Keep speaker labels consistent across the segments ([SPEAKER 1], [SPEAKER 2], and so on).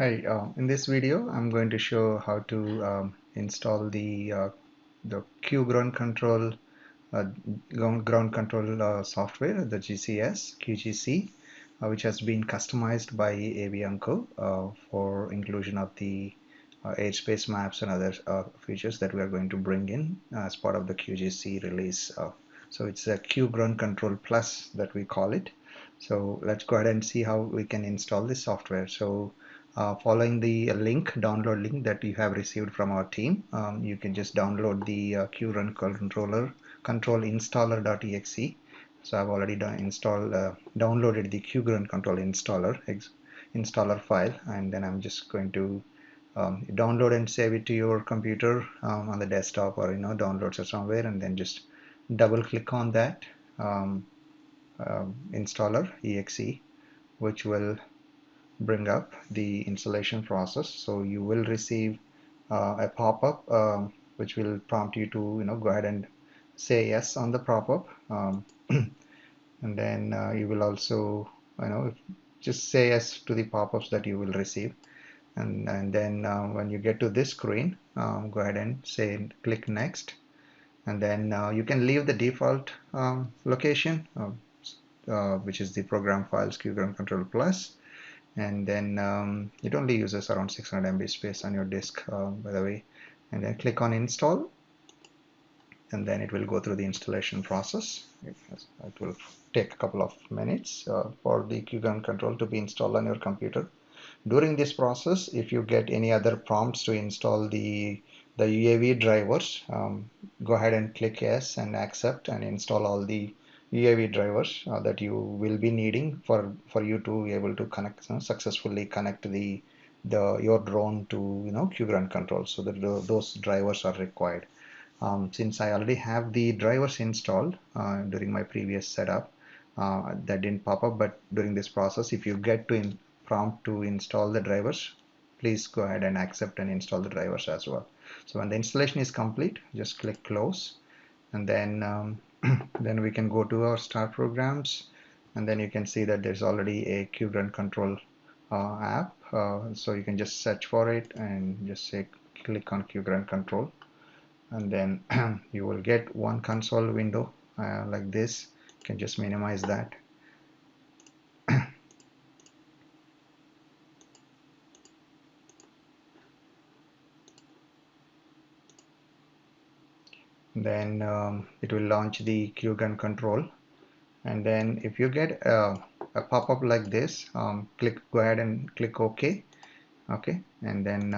[SPEAKER 1] Hi, in this video, I'm going to show how to install the ground control uh, ground control software, the GCS QGC, which has been customized by Avianco for inclusion of the airspace maps and other features that we are going to bring in as part of the QGC release. So it's a ground control plus that we call it. So let's go ahead and see how we can install this software. So following the download link that you have received from our team, you can just download the QRun control installer.exe. So I've already downloaded the QRun control installer file, and then I'm just going to download and save it to your computer on the desktop, or downloads or somewhere, and then just double click on that um, installer exe, which will bring up the installation process. So you will receive a pop-up which will prompt you to go ahead and say yes on the pop-up, and then you will also just say yes to the pop-ups that you will receive, and then when you get to this screen, go ahead and click next, and then you can leave the default location, which is the program files QGram Control Plus, and then it only uses around 600 MB space on your disk, by the way, and then click on install, and then it will go through the installation process. It will take a couple of minutes for the QGram control to be installed on your computer. During this process, if you get any other prompts to install the UAV drivers, go ahead and click yes and accept and install all the UAV drivers that you will be needing for you to be able to successfully connect your drone to QGrund control. So that those drivers are required. Since I already have the drivers installed during my previous setup, that didn't pop up, but during this process, if you get to prompt to install the drivers, please go ahead and accept and install the drivers as well. So when the installation is complete, just click close, and then then we can go to our start programs, and then you can see that there's already a QGrund control app. So you can just search for it and just say click on QGrund control, and then you will get one console window like this. You can just minimize that. Then it will launch the QGun control, and then if you get a pop-up like this, go ahead and click OK. Okay, and then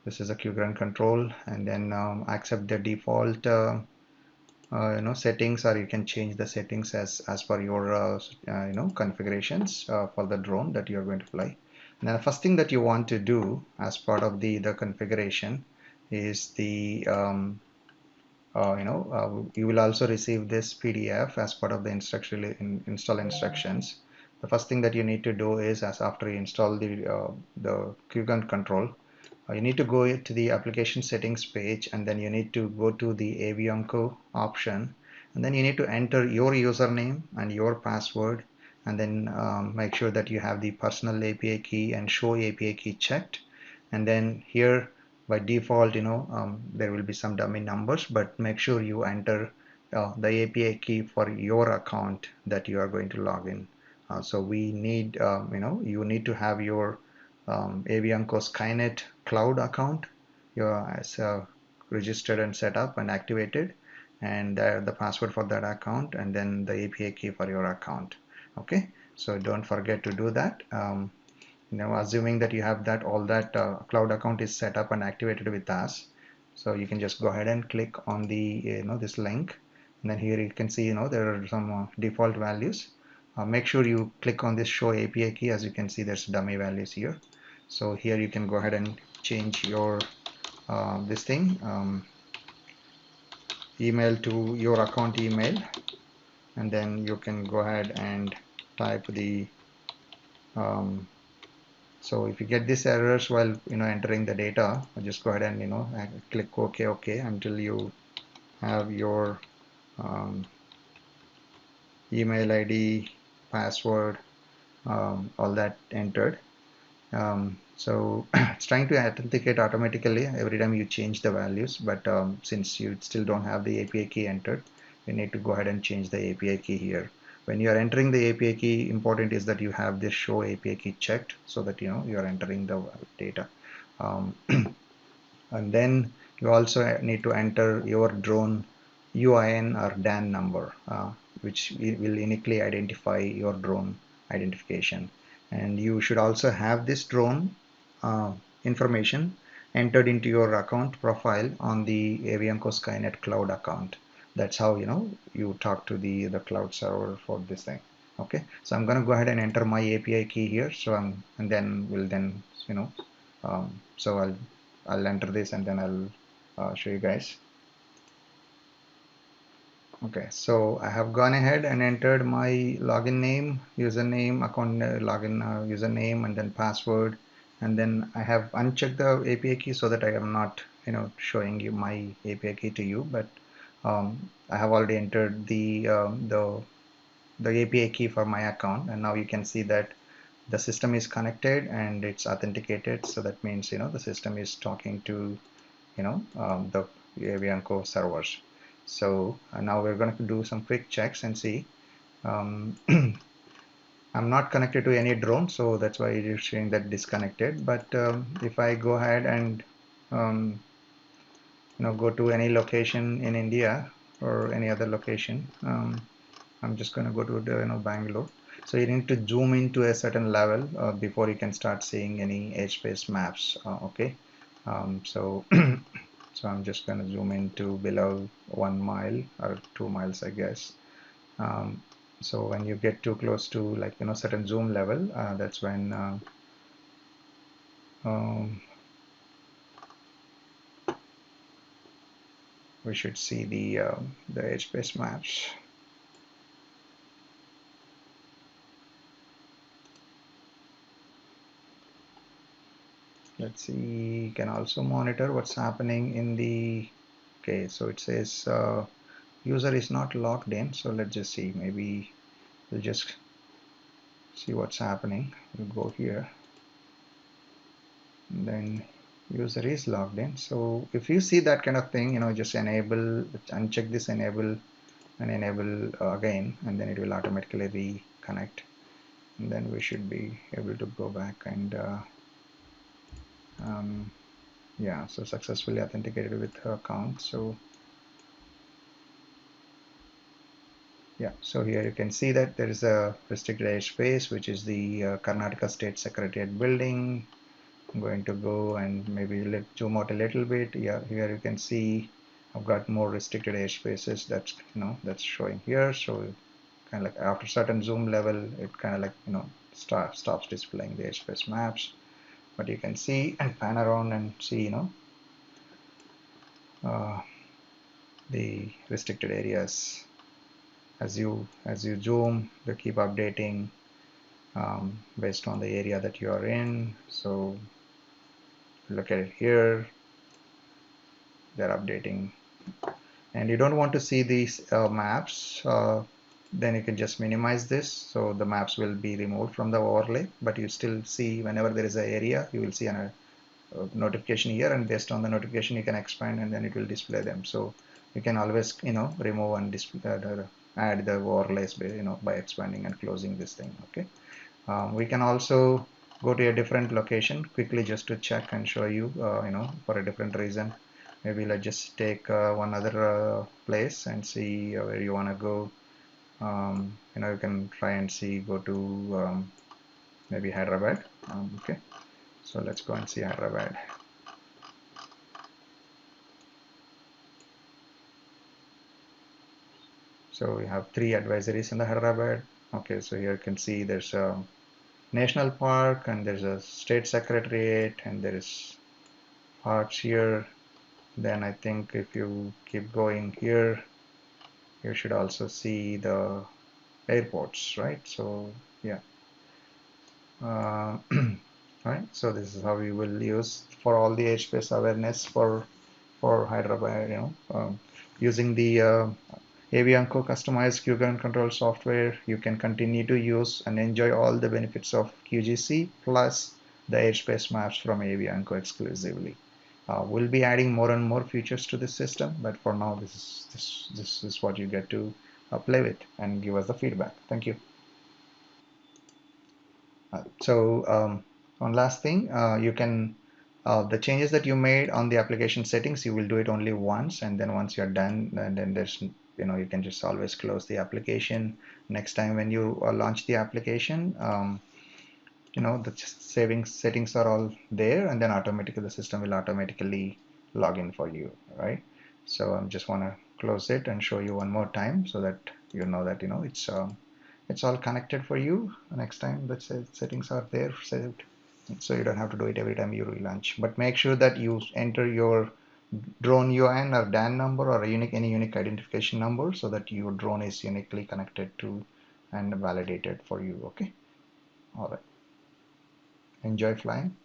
[SPEAKER 1] this is a QGrund control, and then accept the default settings, or you can change the settings as per your configurations for the drone that you're going to fly. And then the first thing that you want to do as part of the configuration is the you will also receive this PDF as part of the install instructions. The first thing that you need to do is, as after you install the QGun control, you need to go to the application settings page, and then you need to go to the Avianco option, and then you need to enter your username and your password, and then make sure that you have the personal API key and show API key checked. And then here by default, there will be some dummy numbers, but make sure you enter the API key for your account that you are going to log in. So we need, you need to have your Avianco Skynet cloud account as registered and set up and activated, and the password for that account, and then the API key for your account. Okay, so don't forget to do that. Assuming that you have all that cloud account is set up and activated with us, so you can just go ahead and click on the this link, and then here you can see there are some default values. Make sure you click on this show API key. As you can see, there's dummy values here. So here you can go ahead and change your this thing email to your account email, and then you can go ahead and type the so if you get these errors while entering the data, just go ahead and click OK until you have your um, email ID, password, all that entered. So it's trying to authenticate automatically every time you change the values, but since you still don't have the API key entered, you need to go ahead and change the API key here. When you are entering the API key, important is that you have this show API key checked so that you know you are entering the data. Um, and then you also need to enter your drone UIN or DAN number, which will uniquely identify your drone identification. And you should also have this drone uh, information entered into your account profile on the Avianco Skynet cloud account. That's how you know you talk to the cloud server for this thing. Okay, so I'm going to go ahead and enter my API key here. So and then we'll then you know so I'll enter this and then I'll show you guys. Okay, so I have gone ahead and entered my login name, username, account login username, and then password, and then I have unchecked the API key so that I am not you know showing you my API key to you, but I have already entered the API key for my account, and now you can see that the system is connected and it's authenticated. So that means you know the system is talking to you know the Avianco servers. So now we're going to do some quick checks and see. Um, I'm not connected to any drone, so that's why it is showing that disconnected. But if I go ahead and um, you know go to any location in India or any other location, I'm just going to go to the you know Bangalore. So you need to zoom into a certain level before you can start seeing any airspace maps. Okay, so so I'm just going to zoom into below 1 mile or 2 miles, I guess. Um, so when you get too close to like you know certain zoom level, that's when um, we should see the airspace maps. Let's see. You can also monitor what's happening in the. Okay, so it says user is not logged in. So let's just see. Maybe we'll just see what's happening. We'll go here. And then user is logged in. So if you see that kind of thing, you know, just enable, uncheck this enable and enable again, and then it will automatically reconnect. And then we should be able to go back and yeah, so successfully authenticated with her account. So yeah, so here you can see that there is a restricted airspace, which is the Karnataka State Secretariat building. I'm going to go and maybe zoom out a little bit. Yeah, here you can see I've got more restricted airspaces. That's you know that's showing here. So kind of like after certain zoom level, it kind of like you know stops displaying the airspace maps. But you can see and pan around and see you know uh, the restricted areas as you zoom. They keep updating based on the area that you are in. So look at it here. They're updating, and you don't want to see these maps, then you can just minimize this. So the maps will be removed from the overlay, but you still see whenever there is an area, you will see a notification here, and based on the notification, you can expand and then it will display them. So you can always, you know, remove and display, add the overlays, by, you know, by expanding and closing this thing. Okay. We can also go to a different location quickly just to check and show you, you know, for a different reason. Maybe let's just take one other place and see where you want to go. You know, you can try and see, go to maybe Hyderabad. Okay, so let's go and see Hyderabad. So we have 3 advisories in the Hyderabad. Okay, so here you can see there's a national park and there's a state secretariat and there is parks here. Then I think if you keep going here, you should also see the airports, right? So yeah, right. So this is how we will use for all the airspace awareness for Hyderabad. You know, using the Avianco customized QGrun control software, you can continue to use and enjoy all the benefits of QGC plus the airspace maps from Avianco exclusively. We'll be adding more and more features to this system, but for now, this is what you get to play with and give us the feedback. Thank you. One last thing, you can the changes that you made on the application settings, you will do it only once, and then once you're done, and then there's you can just always close the application. Next time when you launch the application, the saving settings are all there, and then automatically the system will automatically log in for you, right? So I just want to close it and show you one more time so that you know that it's all connected for you. Next time the settings are there saved, so you don't have to do it every time you relaunch. But make sure that you enter your drone UIN or DAN number or any unique identification number so that your drone is uniquely connected to and validated for you. Okay, all right. Enjoy flying.